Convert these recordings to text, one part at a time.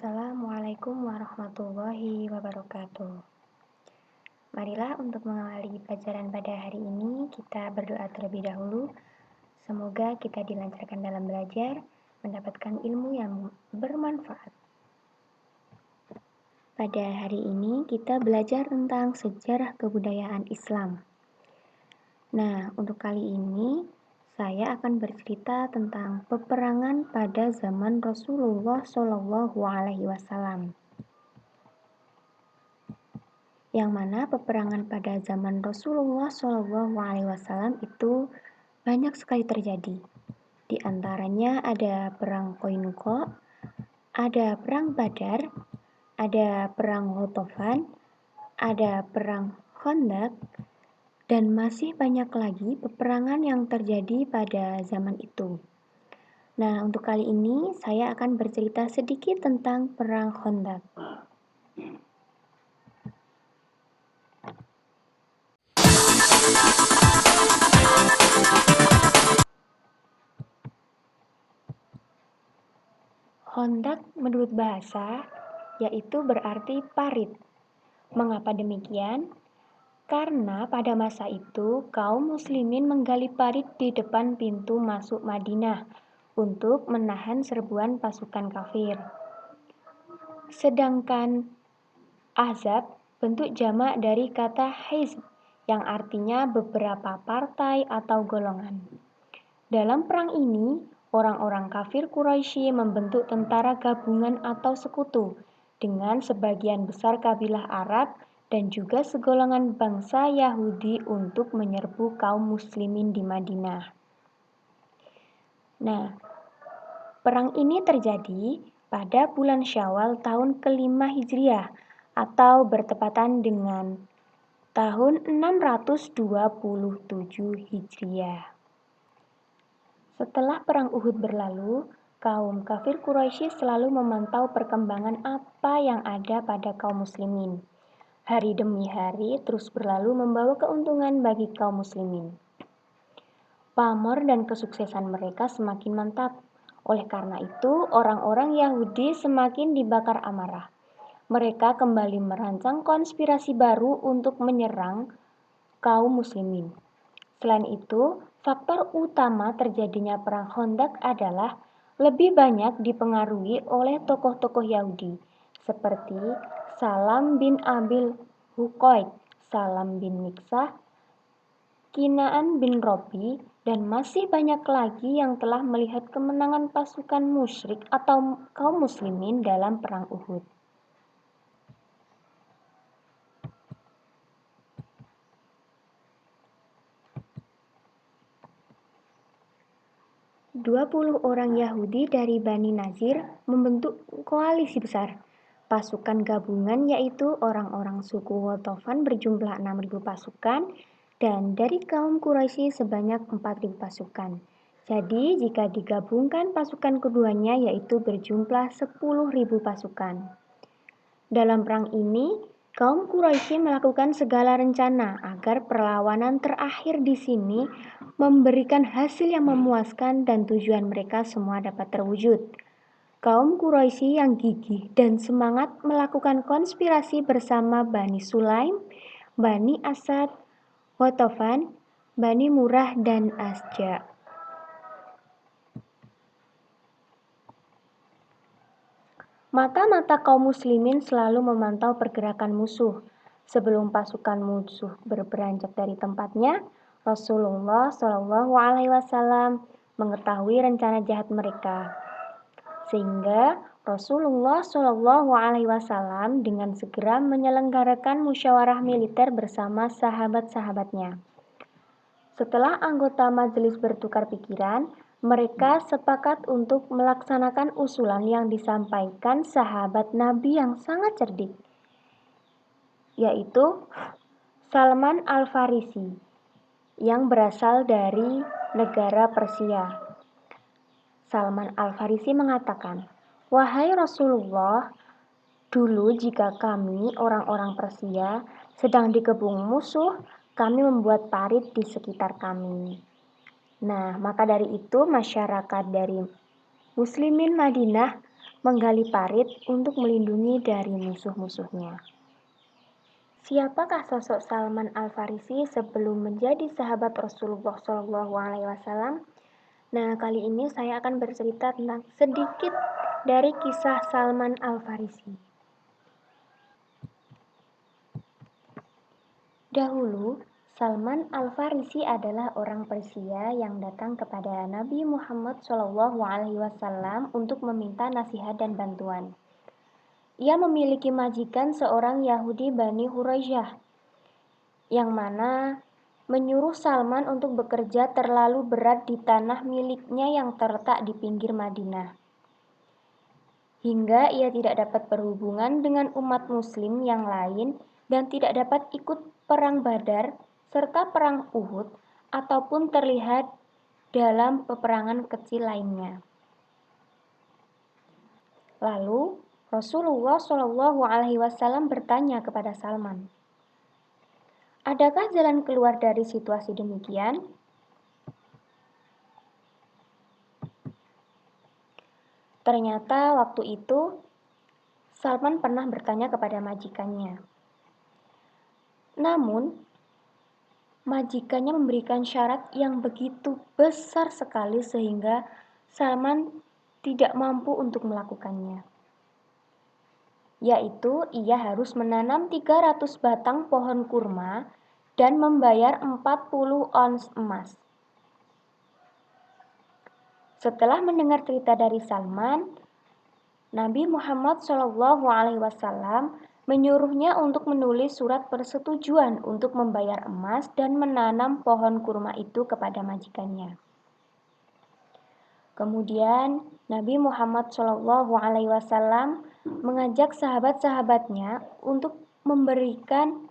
Assalamualaikum warahmatullahi wabarakatuh. Marilah untuk mengawali pelajaran pada hari ini, kita berdoa terlebih dahulu. Semoga kita dilancarkan dalam belajar, mendapatkan ilmu yang bermanfaat. Pada hari ini, kita belajar tentang sejarah kebudayaan Islam. Nah, untuk kali ini, saya akan bercerita tentang peperangan pada zaman Rasulullah SAW. Yang mana peperangan pada zaman Rasulullah SAW itu banyak sekali terjadi. Di antaranya ada perang Qainuqa, ada perang Badar, ada perang Ghatafan, ada perang Khandaq, dan masih banyak lagi peperangan yang terjadi pada zaman itu. Nah, untuk kali ini saya akan bercerita sedikit tentang perang Khandaq. Khandaq menurut bahasa yaitu berarti parit. Mengapa demikian? Karena pada masa itu kaum muslimin menggali parit di depan pintu masuk Madinah untuk menahan serbuan pasukan kafir. Sedangkan Ahzab bentuk jamak dari kata hizb yang artinya beberapa partai atau golongan. Dalam perang ini, orang-orang kafir Quraisy membentuk tentara gabungan atau sekutu dengan sebagian besar kabilah Arab dan juga segolongan bangsa Yahudi untuk menyerbu kaum muslimin di Madinah. Nah, perang ini terjadi pada bulan Syawal tahun ke-5 Hijriah atau bertepatan dengan tahun 627 Hijriah. Setelah perang Uhud berlalu, kaum kafir Quraisy selalu memantau perkembangan apa yang ada pada kaum muslimin. Hari demi hari terus berlalu membawa keuntungan bagi kaum muslimin. Pamor dan kesuksesan mereka semakin mantap. Oleh karena itu, orang-orang Yahudi semakin dibakar amarah. Mereka kembali merancang konspirasi baru untuk menyerang kaum muslimin. Selain itu, faktor utama terjadinya perang Khandaq adalah lebih banyak dipengaruhi oleh tokoh-tokoh Yahudi seperti Salam bin Abil Huqaid, Salam bin Miksah, Kinaan bin Robi, dan masih banyak lagi yang telah melihat kemenangan pasukan musyrik atau kaum muslimin dalam perang Uhud. 20 orang Yahudi dari Bani Nazir membentuk koalisi besar. Pasukan gabungan yaitu orang-orang suku Ghatafan berjumlah 6.000 pasukan dan dari kaum Quraisy sebanyak 4.000 pasukan. Jadi jika digabungkan pasukan keduanya yaitu berjumlah 10.000 pasukan. Dalam perang ini, kaum Quraisy melakukan segala rencana agar perlawanan terakhir di sini memberikan hasil yang memuaskan dan tujuan mereka semua dapat terwujud. Kaum Quraisy yang gigih dan semangat melakukan konspirasi bersama Bani Sulaim, Bani Asad, Ghatafan, Bani Murrah, dan Asja. Mata-mata kaum muslimin selalu memantau pergerakan musuh. Sebelum pasukan musuh beranjak dari tempatnya, Rasulullah SAW mengetahui rencana jahat mereka. Sehingga Rasulullah SAW dengan segera menyelenggarakan musyawarah militer bersama sahabat-sahabatnya. Setelah anggota majelis bertukar pikiran, mereka sepakat untuk melaksanakan usulan yang disampaikan sahabat Nabi yang sangat cerdik, yaitu Salman Al-Farisi, yang berasal dari negara Persia. Salman Al-Farisi mengatakan, "Wahai Rasulullah, dulu jika kami orang-orang Persia sedang dikepung musuh, kami membuat parit di sekitar kami. Nah, maka dari itu masyarakat dari Muslimin Madinah menggali parit untuk melindungi dari musuh-musuhnya. Siapakah sosok Salman Al-Farisi sebelum menjadi sahabat Rasulullah SAW? Nah, kali ini saya akan bercerita tentang sedikit dari kisah Salman Al-Farisi. Dahulu, Salman Al-Farisi adalah orang Persia yang datang kepada Nabi Muhammad SAW untuk meminta nasihat dan bantuan. Ia memiliki majikan seorang Yahudi Bani Quraisyah, yang mana menyuruh Salman untuk bekerja terlalu berat di tanah miliknya yang terletak di pinggir Madinah, hingga ia tidak dapat berhubungan dengan umat muslim yang lain dan tidak dapat ikut perang Badar serta perang Uhud ataupun terlihat dalam peperangan kecil lainnya. Lalu Rasulullah SAW bertanya kepada Salman, "Adakah jalan keluar dari situasi demikian?" Ternyata waktu itu Salman pernah bertanya kepada majikannya. Namun, majikannya memberikan syarat yang begitu besar sekali sehingga Salman tidak mampu untuk melakukannya. Yaitu ia harus menanam 300 batang pohon kurma dan membayar 40 ons emas. Setelah mendengar cerita dari Salman, Nabi Muhammad SAW menyuruhnya untuk menulis surat persetujuan untuk membayar emas dan menanam pohon kurma itu kepada majikannya. Kemudian Nabi Muhammad SAW mengajak sahabat-sahabatnya untuk memberikan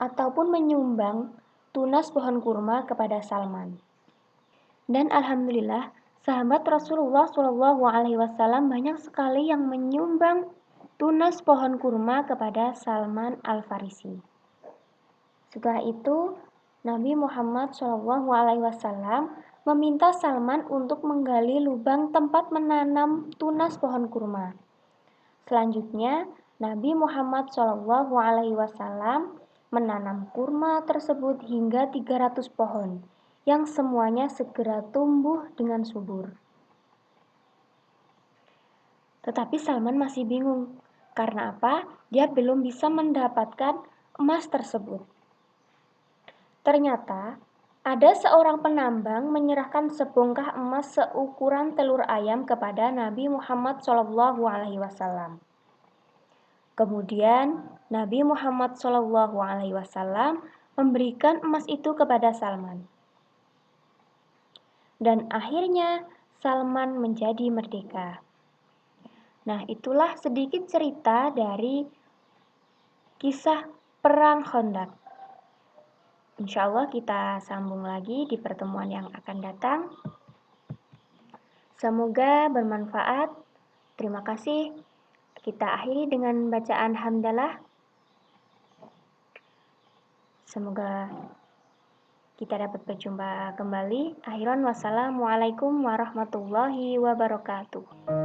ataupun menyumbang tunas pohon kurma kepada Salman. Dan alhamdulillah, sahabat Rasulullah SAW banyak sekali yang menyumbang tunas pohon kurma kepada Salman Al-Farisi. Setelah itu, Nabi Muhammad SAW meminta Salman untuk menggali lubang tempat menanam tunas pohon kurma. Selanjutnya, Nabi Muhammad SAW menanam kurma tersebut hingga 300 pohon, yang semuanya segera tumbuh dengan subur. Tetapi Salman masih bingung. Karena apa? Dia belum bisa mendapatkan emas tersebut. Ternyata, ada seorang penambang menyerahkan sebongkah emas seukuran telur ayam kepada Nabi Muhammad SAW. Kemudian, Nabi Muhammad SAW memberikan emas itu kepada Salman. Dan akhirnya, Salman menjadi merdeka. Nah, itulah sedikit cerita dari kisah Perang Khandaq. Insya Allah kita sambung lagi di pertemuan yang akan datang. Semoga bermanfaat. Terima kasih. Kita akhiri dengan bacaan hamdalah. Semoga kita dapat berjumpa kembali. Akhiran wassalamualaikum warahmatullahi wabarakatuh.